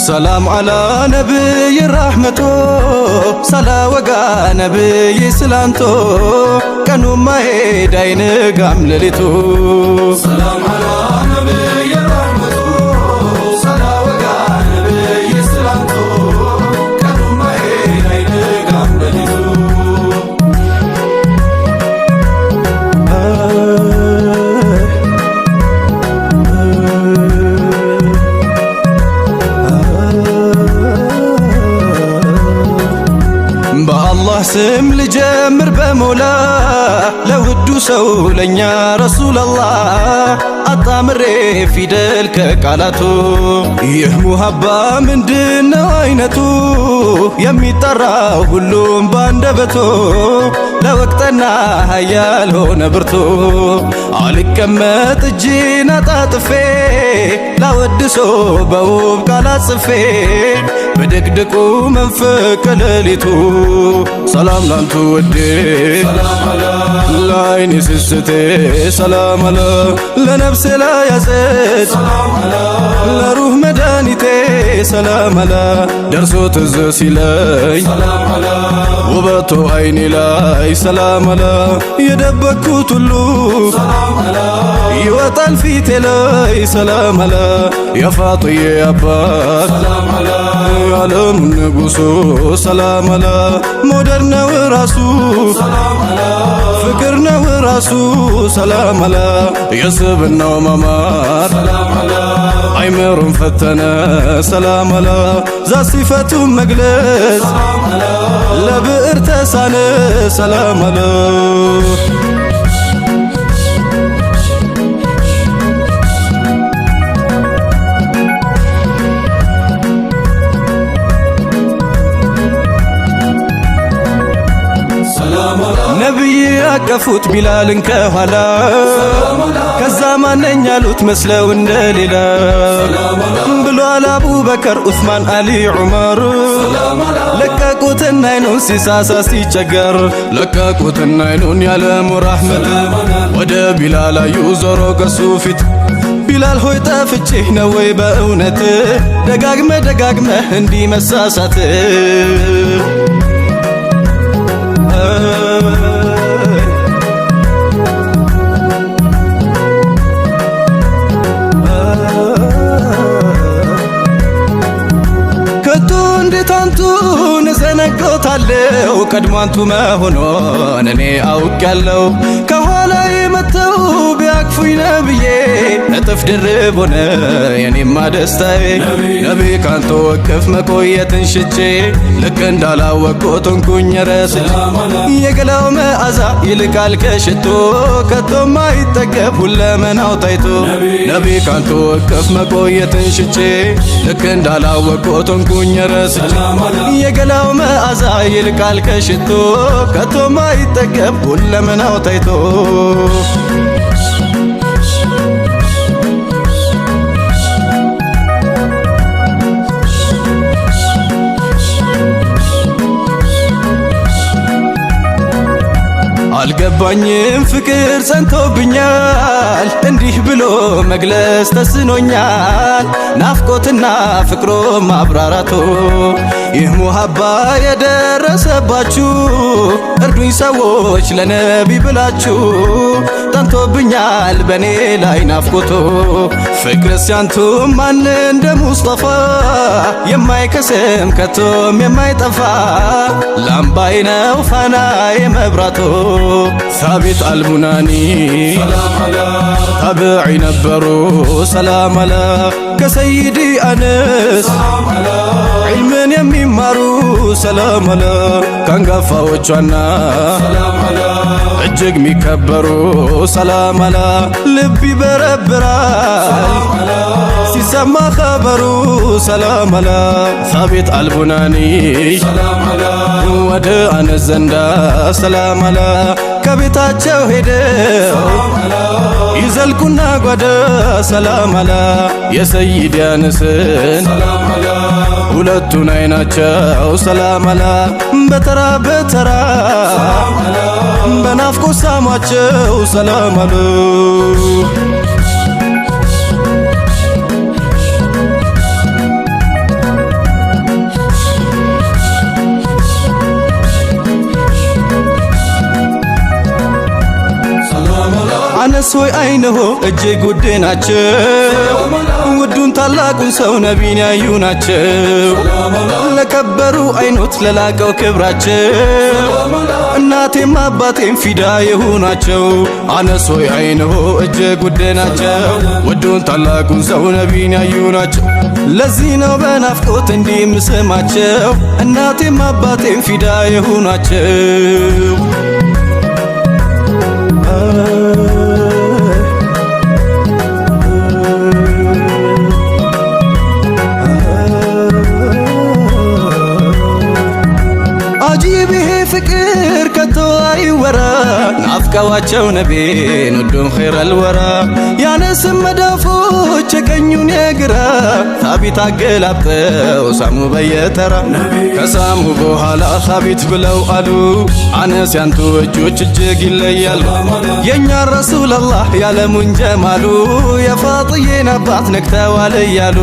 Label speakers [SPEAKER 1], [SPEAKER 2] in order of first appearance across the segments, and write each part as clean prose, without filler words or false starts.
[SPEAKER 1] ሰላም አላ ነብይ ረሕመቶ ሰላ ወጋ ነብይ ስላንቶ ቀኑ ማሄድ አይነጋም ሌሊቱ ሰላም አላ ነብይ ረሕመቶ ሰላ ወጋ ነብይ ስላንቶ ቀኑ ማሄድ አይነጋም ሌሊቱ በአላህ ስም ልጀምር በሞላ ለውዱ ሰው ለኛ ረሱላላህ አጣምሬ ፊደል ከቃላቱ ይህ ሙሀባ ምንድነው አይነቱ የሚጠራው ሁሉም ባንደበቱ ለወቅተና ሀያል ሆነ ብርቱ አልቀመጥ እጄን አጣጥፌ ላወድሶ በውብ ቃላት ጽፌ በድቅድቁ መንፈቅ ሌሊቱ ሰላም ላንቱ ወዴ ለዓይኔ ስስቴ ሰላም አላ ለነፍሴ ላያዘት ለሩህ መድኃኒቴ ሰላም አላ ደርሶ ትዝ ሲለኝ ውበቱ አይኔ ላይ ሰላም አላ የደበቅኩት ሁሉ ይወጣል ፊቴ ላይ ሰላም አላ የፋጥዬ አባት የዓለሙ ንጉሱ ሰላም አላ ሞደር ነው ራሱ ፍቅር ነው ራሱ ሰላም አላ የስብናው ማማር አይምሮን ፈተነ ሰላም አላ ዛሲፈቱ መግለጽ ለብዕር ተሳነ ሰላም አላ ነብይ ያቀፉት ቢላልን ከኋላ ከዛ ማነኝ ያሉት መስለው እንደሌላ ብሏል አቡበከር ዑስማን አሊ ዑመር ለቀቁትና አይኑን ሲሳሳ ሲቸገር ለቀቁትና አይኑን ያለሙ ረሕመት ወደ ቢላል አዩ ዞሮ ከሱ ፊት ቢላል ሆይ ጠፍቼህ ነው ወይ በእውነት ደጋግመህ እንዲህ መሳሳት አንቱን ዘነግቶታለው ቀድሞ አንቱ መሆኑን እኔ አውቄያለሁ ከኋላዬ መተው ቢያቅፉኝ ነብዬ እጥፍ ድርብ ሆነ የኔማ ደስታዬ ነቢ ካንተ ወቅፍ መቆየትን ሽቼ ልክ እንዳላወቅኩት ሆንኩኝ ረስቼ የገላው መዓዛ ይልቃል ከሽቶ ከቶም አይጠገብ ሁለመናው ታይቶ ነቢ ካንተ ወቅፍ መቆየትን ሽቼ ልክ እንዳላወቅኩት ሆንኩኝ ረስቼ የገላው መዓዛ ይልቃል ከሽቶ ከቶም አይጠገብ ሁለመናው ታይቶ አልገባኝም ፍቅር ጸንቶብኛል እንዲህ ብሎ መግለጽ ተስኖኛል ናፍቆትና ፍቅሮ ማብራራቶ ይህ ሙሀባ የደረሰባችሁ እርዱኝ ሰዎች ለነቢ ብላችሁ ጠንቶብኛል በኔ ላይ ናፍቆቶ ፍቅር ሲያንቱ ማን እንደ ሙስጠፋ የማይከስም ከቶም የማይጠፋ ላምባይ ነው ፋና የመብራቶ ሳቢት አልቡናኒ ታብዒ ነበሩ ሰላም አላ ከሰይዲ አነስ ዒልምን የሚማሩ ሰላም አላ ከአንጋፋዎቿና እጅግ ሚከበሩ ሰላም አላ ልብ ይበረብራል ሲሰማ ኸበሩ ሰላም አላ ሳቢት አልቡናኒ ወደ አነስ ዘንዳ ሰላም አላ ከቤታቸው ሄደው ይዘልቁና ጓዳ ሰላም አላ የሰይድ አነስን ሁለቱን አይናቸው ሰላም አላ በተራ በተራ በናፍቆት ሳሟቸው ሰላም አሉ አነስ ሆይ አይነሆ እጅግ ውድ ናቸው ውዱን ታላቁን ሰው ነቢን ያዩ ናቸው ለከበሩ አይኖት ለላቀው ክብራቸው እናቴም አባቴም ፊዳ የሆናቸው አነስ ሆይ አይነሆ እጅግ ውድ ናቸው ውዱን ታላቁን ሰው ነቢን ያዩ ናቸው ለዚህ ነው በናፍቆት እንዲህ ምስማቸው እናቴም አባቴም ፊዳ የሆናቸው አጂብ ይሄ ፍቅር ከቶ አይወራ ናፍቀዋቸው ነቢን ውዱን ኸይረል ወራ ያነስም መዳፎች የቀኙን የግራ ታቢት አገላብጠው ሳሙ በየተራ ከሳሙ በኋላ ታቢት ብለው አሉ አነስ ያንቱ እጆች እጅግ ይለያሉ የኛ ረሱላላህ ያለሙን ጀማሉ የፋጥዬን አባት ነክተዋል እያሉ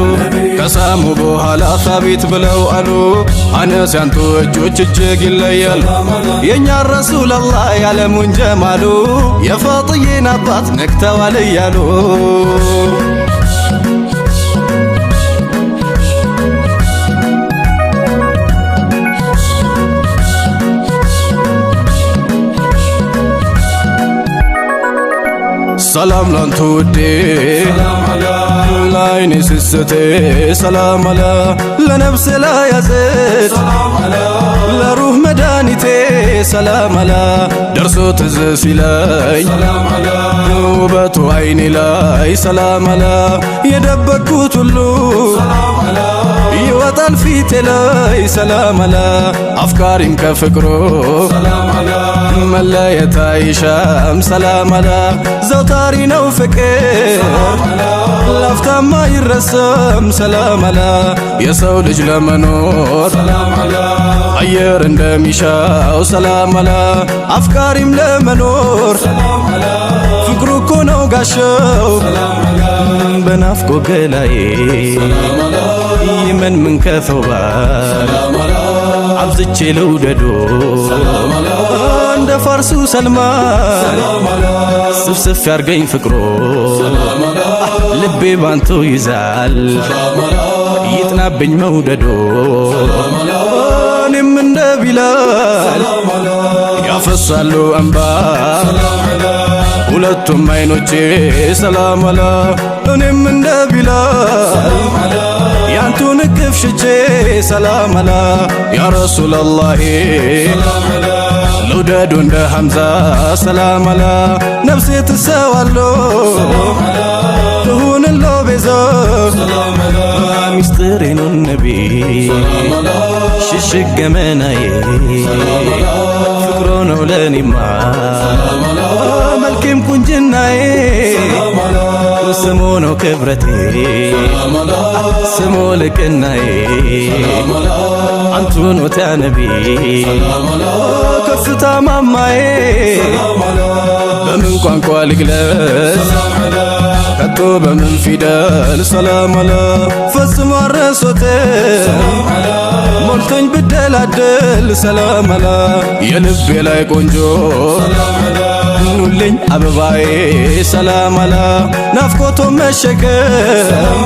[SPEAKER 1] ከሳሙ በኋላ ታቢት ብለው አሉ አነስ ያንቱ እጆች እጅግ ይለያሉ የኛ ረሱላላህ ያለሙን ጀማሉ የፋጥዬን አባት ነክተዋል እያሉ ሰላም ላንቱ ውዴ ላይኔ ስስቴ ሰላም አላ ለነፍሴ ላያዘት ለሩህ መድኃኒቴ ሰላም አላ ደርሶ ትዝ ሲለኝ ውበቱ አይኔ ላይ ሰላም አላ የደበቅኩት ሁሉ ይወጣል ፊቴ ላይ ሰላም አላ አፍቃሪም ከፍቅሮ መለየት አይሻም ሰላም አላ ዘውታሪ ነው ፍቅር ላፍታማ ይረሳም ሰላም አላ የሰው ልጅ ለመኖር አየር እንደሚሻው ሰላም አላ አፍቃሪም ለመኖር ፍቅሩ እኮ ነው ጋሻው በናፍቆ ገላዬ ይመን ምን ከፈውባል አብዝቼ ልውደዶ እንደ ፋርሱ ሰልማን ስፍስፍ ያርገኝ ፍቅሮ ልቤ ባንቱ ይዛል ይጥናብኝ መውደዶ እኔም እንደ ቢላል ያፈሳሉ እንባ ሁለቱም አይኖቼ ሰላም አላ እኔም እንደ ቢላል ያንቱን እቅፍ ሽቼ ሰላም አላ ያ ረሱላላህ ልውደዱ እንደ ሐምዛ ሰላም አላ ነፍሴ ትሰዋሎ ትሁንሎ ቤዛ ሚስጥሬ ነው ነቢ ሽሽግ ገመናዬ ፍቅሮ ነው ለኔማ መልኬም ቁንጅናዬ ስሞ ነው ክብረቴ ስሞ ልቅናዬ አንቱ ኖት ያ ነቢ ከፍታ ማማዬ በምን ቋንቋ ልግለጽ ከቶ በምን ፊደል ሰላም አላ ፈጽሞ አረሶትም ሞልቶኝ ብደላደል ሰላም አላ የልቤ ላይ ቆንጆ ኑልኝ አበባዬ ሰላም አላ ናፍቆቶ መሸከም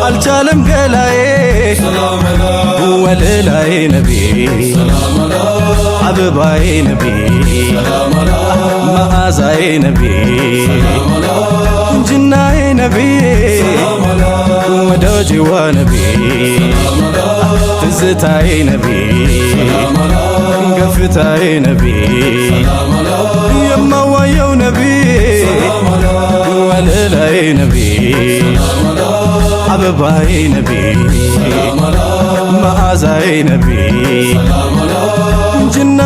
[SPEAKER 1] አልቻለም ገላዬ ወለላዬ ነቢ አበባዬ ነቢ መዓዛዬ ነቢ ቁንጅናዬ ነቢ ወዳጅዋ ነቢ ትዝታዬ ነቢ ገፍታዬ ነቢ የማዋየው ነቢ ወለላዬ ነቢ አበባዬ ነቢ መዓዛዬ ነቢ ቁንጅና